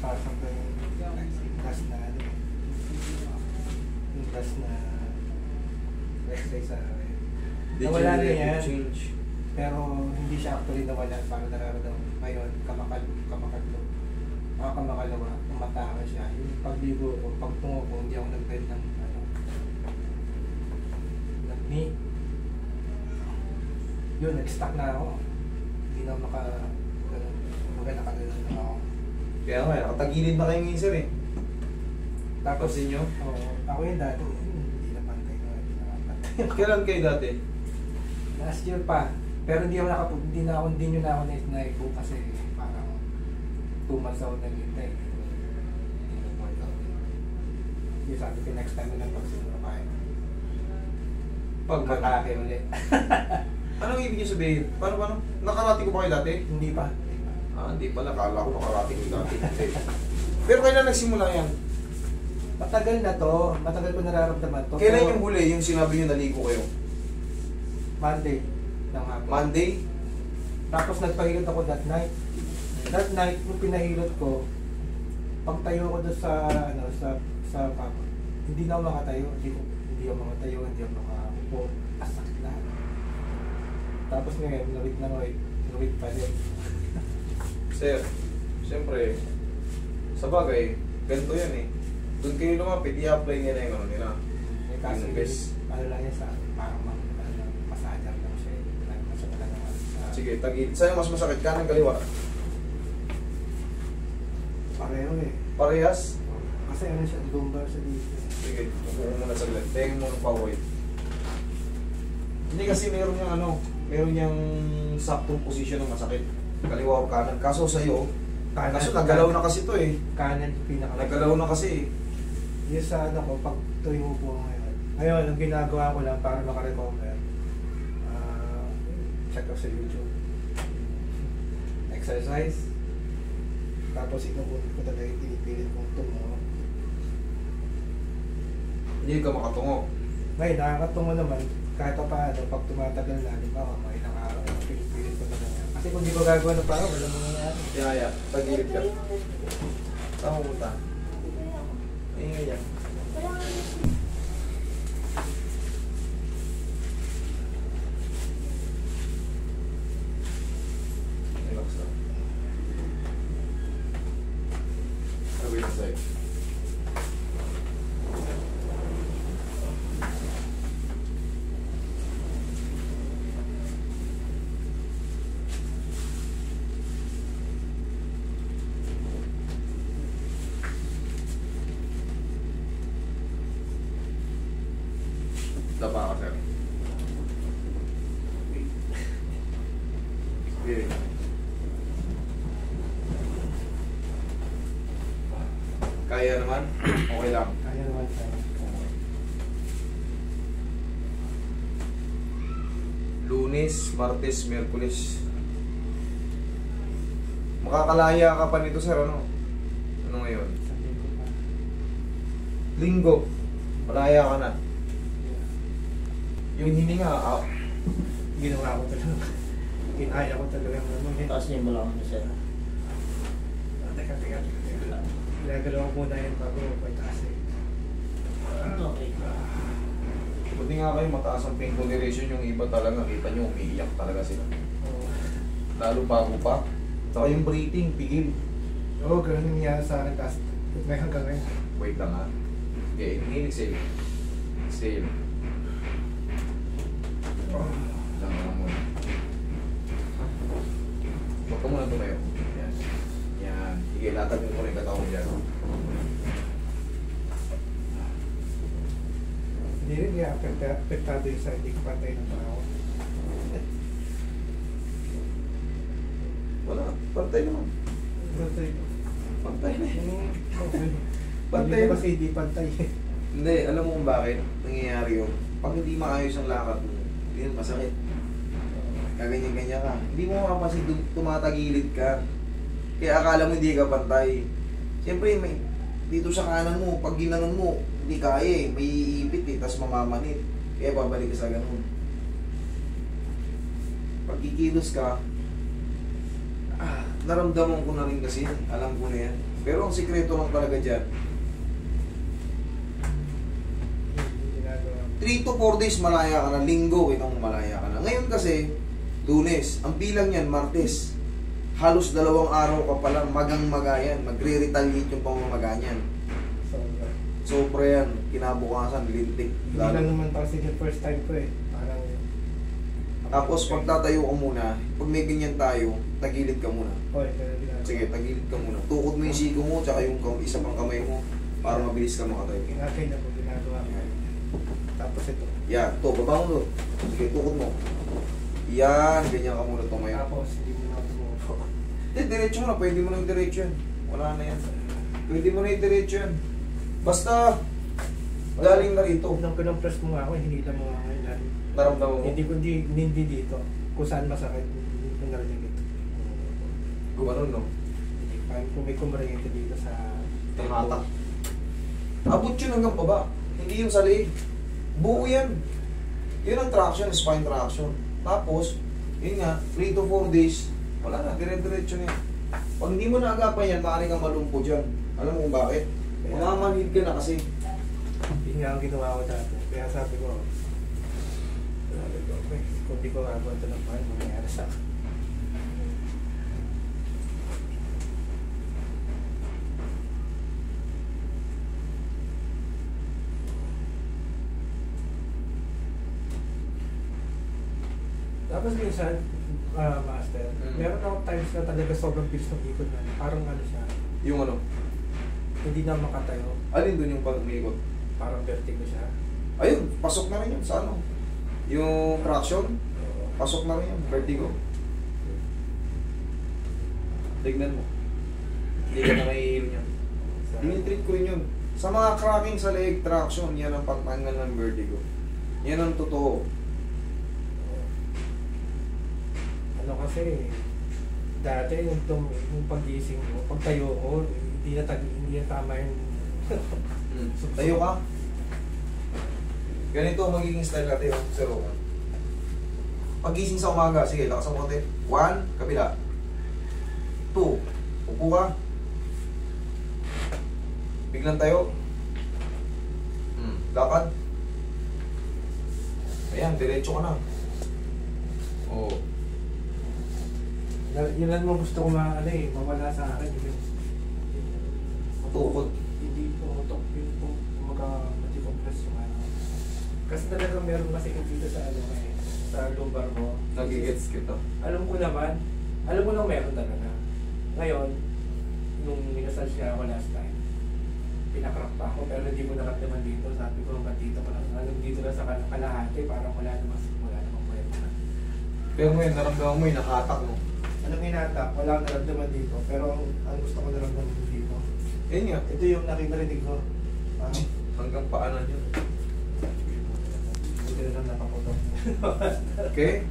pasok ko yung last na ano, yung last na exercise sa akin. Nawala na yan. Change. Pero hindi siya actually nawala. Parang nararamdaman ngayon, kamakalo. Kamakalawa, umataka siya. Yung pagligo ko, pagtungo ko, hindi ako nag-bend ng ano, ng knee. Yun, nag-stuck na ako. Hindi na nakagalan na ako. Kaya nga, nakatagilid na kayo ngayon sir eh. Tapos Tapos inyo? ako yung dati, hindi na pantay na, hindi na pantay. Kailan kayo dati? Last year pa. Pero hindi nyo na ako na-iko kasi parang 2 months ako naghintay. Hindi na work out. Yung sabi ko next time na lang pag sinura kayo. Pag-atake ulit. Anong ibig niyo sabihin? Paano? Nakarati ko ba kayo dati? Hindi pa. Hindi pala. Kala ko nakarati ko dati. Pero kailan nagsimula yan? Matagal na to. Matagal ko nararamdaman to. Kailan yung huli yung sinabi niyo naligo kayo? Monday. Ng hapon. Monday? Tapos nagpahilot ako that night. That night, nung pinahilot ko, pagtayo ko doon sa, ano, sa papa, hindi na ako makatayo. Hindi ako makatayo, hindi ako makaupo. Asakit lahat. Tapos ngayon, nawit pa din. Sir, siyempre, sa bagay, ganito yan eh. Doon kayo lumapit, i-apply nila yung ano nila. Eh, kaso Yung best. ano lang yan sa parang masajar lang siya. Masakit lang naman sa... Sige, tagilid. Saan mas masakit? Kanan, kaliwa? Pareho eh. Parehas? Kasi ano siya, lumbar sa dito. Sige, upo muna sa gilid. Tingin mo ng power. Hindi kasi meron niyang ano, meron niyang saktong posisyon ng masakit. Kaliwa o kanan. Kaso sa'yo, kaso nagalaw na kasi to eh. Kanan yung pinaka... Nagalaw na kasi eh. Yung sa ano ko, pag tuwing upo ko ngayon. Ngayon, ang ginagawa ko lang para makarecover, check ko sa YouTube. Exercise. Tapos inuulit ko talaga yung pinipilit kong tungo. Hindi ka makatungo. Ngayon, nakakatungo naman. Kahit pa paano, pag tumatagal na, di ba, may ilang araw, pinipilit ko talaga. Kasi kung di ko gagawa ng parang, wala mangyayari. Yaya, tagilid ka. Saan mo punta? Ingay yan. Relax lang. Away na sa'yo. Dapa ka, sir. Sige. Kaya naman? Okay lang. Kaya naman tayo. Lunes, Martes, Miyerkules. Makakalaya ka pa nito, sir, ano? Ano ngayon? Sabihin ko pa. Linggo. Malaya ka na. Yung hininga, Ginawa ko talaga. Kinaya ko talaga ng ano. Taas niya yung balakang niya sir. Teka. Ginagalaw ko muna yan bago pagtaas eh. Okay. buti nga kayo mataas ang pain toleration, yung iba talaga, kita nyo, umiiyak talaga sila. Oo. Lalo bago pa. Saka yung breathing, pigil. Oo, ganun yung nangyari sa akin. Tapos may hanggang ngayon. Wait lang ha. Okay, inhale, exhale. Exhale. Lang lang muna. Huwag ka muna tumayo. Yan. Yan. Sige, latagin ko rin katawan dyan. Hindi rin niya apektado yung sa hindi kapantay ng tao. Wala. Pantay naman. Pantay. Pantay na eh. Okay. Pantay Hindi na. kasi hindi pantay. Hindi, alam mo kung bakit nangyayari yun. Pag hindi maayos ang lakad mo, yun, masakit. Kaganyan-ganyan ka. Hindi mo mapapansin, tumatagilid ka. Kaya akala mo hindi ka pantay. Siyempre, may, dito sa kanan mo, pag ginanon mo, hindi kaya eh. May iipit eh, tapos mamamanit. Kaya babalik ka sa ganun. Pag kikilos ka, naramdaman ko na rin kasi yan. Alam ko na yan. Pero ang sikreto lang talaga dyan, Hindi ginagawa. 3 to 4 days malaya ka na, linggo itong malaya ka na. Ngayon kasi, Lunes, ang bilang yan, Martes. Halos 2 araw ka pala magang-magayan, magre-retaliate yung pamamaga niyan. Sobra. Sobra yan, kinabukasan, lintik. Hindi lang naman kasi yung first time ko eh. Parang... Tapos pag tatayo ka muna, pag may ganyan tayo, tagilid ka muna. Oy, pero ginagawa. Sige, tagilid ka muna. Tukod mo yung siko mo, tsaka yung isa pang kamay mo, para mabilis ka makatayo. Ginagay na po ginagawa ko. Tapos ito. Yan, to, baba mo to. Sige, tukod mo. Yan, ganyan ka muna tumayo. Tapos hindi mo na tumupo. Hindi, diretso mo na. Pwede mo na yung diretso yan. Wala na yan. Pwede mo na yung diretso yan. Basta, galing na rito. Nung pinang-press mo nga ako, hinila mo nga ngayon. Naramdaman mo. Hindi dito. Kung saan masakit, hindi ko narinig ito. Gumanon, no? Hindi. Parang kung may kumarigay dito sa... Tamatak. Abot yun hanggang baba. Hindi yung sa leeg. Buo yan. Yun ang traction, spine traction. Tapos, yun nga, 3 to 4 days, wala na, dire-diretso na yan. Pag hindi mo naagapan yan, maaari kang malumpo dyan. Alam mo kung bakit? Mamamanhid ka na kasi. Yun nga ang ginawa ko dati. Kaya sabi ko, okay, kung di ko agawa ito ng paano, mangyayari sa akin. Tapos minsan, master, meron akong times na talaga sobrang bilis ng ikot na. Parang ano siya, Yung ano? hindi na makatayo. Alin dun yung pag-umiikot? Parang vertigo siya. Ayun, pasok na rin yun sa ano? Yung traction, pasok na rin yun, vertigo. Tignan mo. Hindi ka na nahihil niyan. Dinitreat ko rin yun. Sa mga cracking sa leg traction, yan ang pagtanggal ng vertigo. Yan ang totoo. Ano kasi, dati yung pag-gising mo, pagtayo ko, hindi na tama yung... Tayo ka. Ganito ang magiging style natin yung Sir Roman. Pag-gising sa umaga, sige, lakas ang konti. 1, kabila. 2, upo ka. Biglang tayo. Lakad. Ayan, diretso ka na. Oo. Yun lang mo gusto ko mawala sa akin. Tukod. Hindi pumutok yung mati-compress yung ano. Kasi talaga meron masikip dito sa sa lumbar mo. Nagigets kita. Alam ko naman, alam mo nang meron talaga. Ngayon, nung minasage niya ako last time, pinakrak pa ako pero hindi ko naramdaman dito. Sabi ko hanggang dito ko lang, hanggang dito lang sa kalahati, parang wala namang kwenta. Pero ngayon, naramdaman mo yung nakatak mo. Anong hinatak? Wala akong naramdaman dito, pero ang gusto ko naramdaman dito. Ayun nga. Ito yung nakikarinig ko. Hanggang paanan yun. Hindi na lang napaputok. Okay?